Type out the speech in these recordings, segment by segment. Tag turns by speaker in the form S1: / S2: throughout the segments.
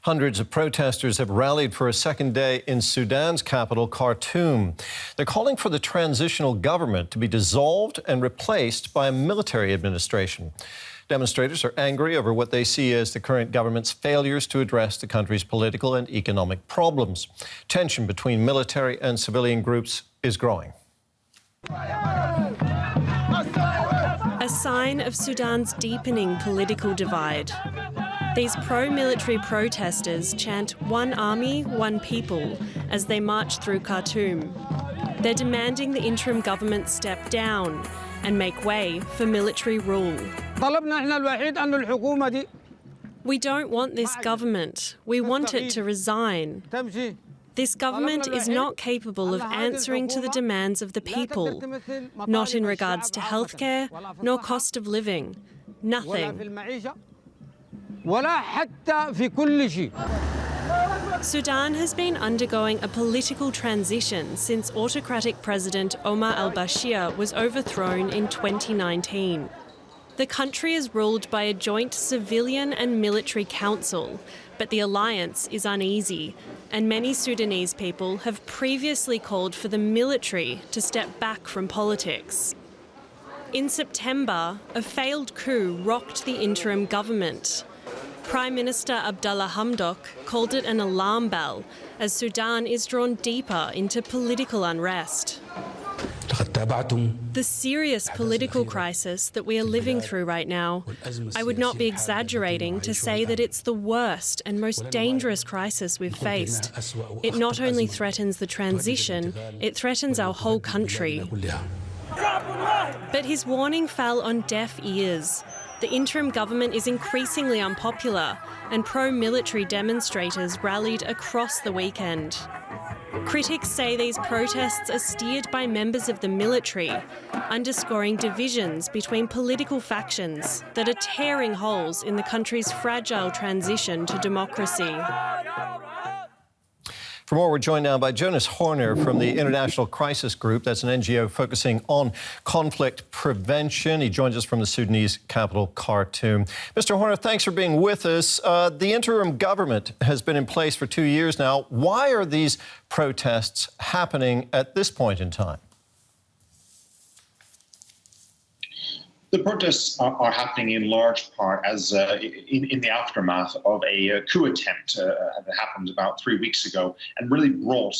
S1: Hundreds of protesters have rallied for a second day in Sudan's capital, Khartoum. They're calling for the transitional government to be dissolved and replaced by a military administration. Demonstrators are angry over what they see as the current government's failures to address the country's political and economic problems. Tension between military and civilian groups is growing.
S2: A sign of Sudan's deepening political divide. These pro-military protesters chant "One army, one people" as they march through Khartoum. They're demanding the interim government step down and make way for military rule. We don't want this government. We want it to resign. This government is not capable of answering to the demands of the people, not in regards to healthcare, nor cost of living. Nothing. Sudan has been undergoing a political transition since autocratic President Omar al-Bashir was overthrown in 2019. The country is ruled by a joint civilian and military council, but the alliance is uneasy, and many Sudanese people have previously called for the military to step back from politics. In September, a failed coup rocked the interim government. Prime Minister Abdallah Hamdok called it an alarm bell as Sudan is drawn deeper into political unrest. The serious political crisis that we are living through right now, I would not be exaggerating to say that it's the worst and most dangerous crisis we've faced. It not only threatens the transition, it threatens our whole country. But his warning fell on deaf ears. The interim government is increasingly unpopular, and pro-military demonstrators rallied across the weekend. Critics say these protests are steered by members of the military, underscoring divisions between political factions that are tearing holes in the country's fragile transition to democracy.
S1: For more, we're joined now by Jonas Horner from the International Crisis Group. That's an NGO focusing on conflict prevention. He joins us from the Sudanese capital, Khartoum. Mr. Horner, thanks for being with us. The interim government has been in place for 2 years now. Why are these protests happening at this point in time?
S3: The protests are happening in large part as in the aftermath of a coup attempt that happened about 3 weeks ago and really brought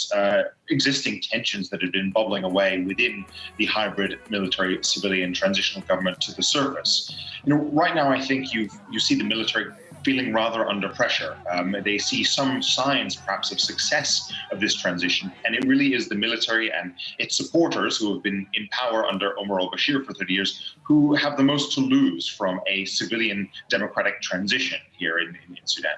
S3: existing tensions that had been bubbling away within the hybrid military-civilian transitional government to the surface. You know, right now I think you see the military feeling rather under pressure. They see some signs, perhaps, of success of this transition, and it really is the military and its supporters who have been in power under Omar al-Bashir for 30 years who have the most to lose from a civilian democratic transition here in Sudan.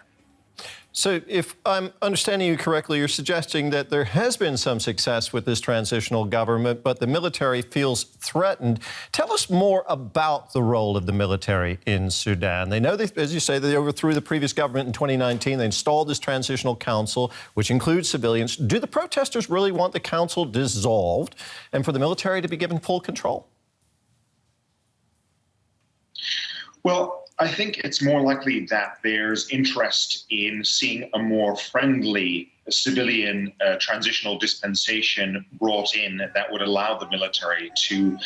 S1: So if I'm understanding you correctly, you're suggesting that there has been some success with this transitional government, but the military feels threatened. Tell us more about the role of the military in Sudan. They know, as you say, they overthrew the previous government in 2019. They installed this transitional council, which includes civilians. Do the protesters really want the council dissolved and for the military to be given full control?
S3: Well, I think it's more likely that there's interest in seeing a more friendly civilian transitional dispensation brought in that would allow the military to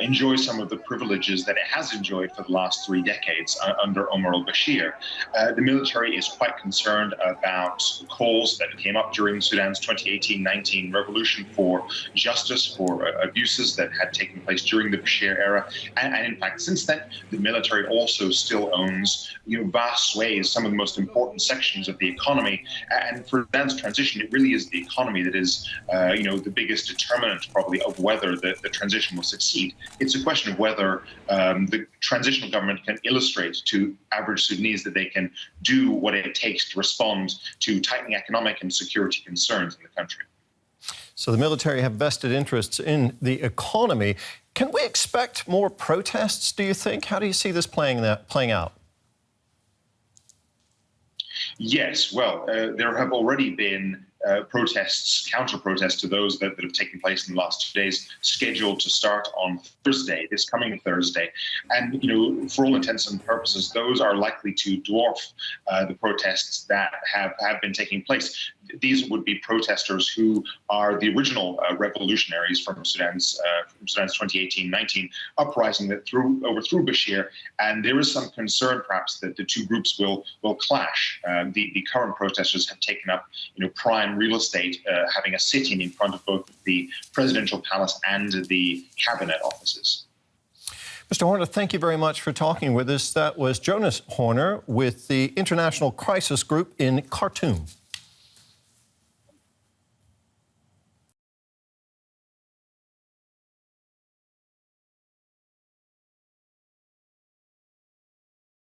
S3: enjoy some of the privileges that it has enjoyed for the last 3 decades under Omar al-Bashir. The military is quite concerned about calls that came up during Sudan's 2018-19 revolution for justice for abuses that had taken place during the Bashir era. And in fact, since then, the military also still owns vast swathes, some of the most important sections of the economy. And for Sudan's transition, it really is the economy that is, the biggest determinant probably of whether the transition will succeed. It's a question of whether the transitional government can illustrate to average Sudanese that they can do what it takes to respond to tightening economic and security concerns in the country.
S1: So the military have vested interests in the economy. Can we expect more protests, do you think? How do you see this playing out?
S3: Yes, well, there have already been protests, counter-protests to those that have taken place in the last 2 days, scheduled to start on Thursday, this coming Thursday. And, for all intents and purposes, those are likely to dwarf the protests that have been taking place. These would be protesters who are the original revolutionaries from Sudan's 2018-19 uprising that overthrew Bashir. And there is some concern, perhaps, that the two groups will clash. The current protesters have taken up, prime real estate, having a sit-in in front of both the presidential palace and the cabinet offices.
S1: Mr. Horner, thank you very much for talking with us. That was Jonas Horner with the International Crisis Group in Khartoum.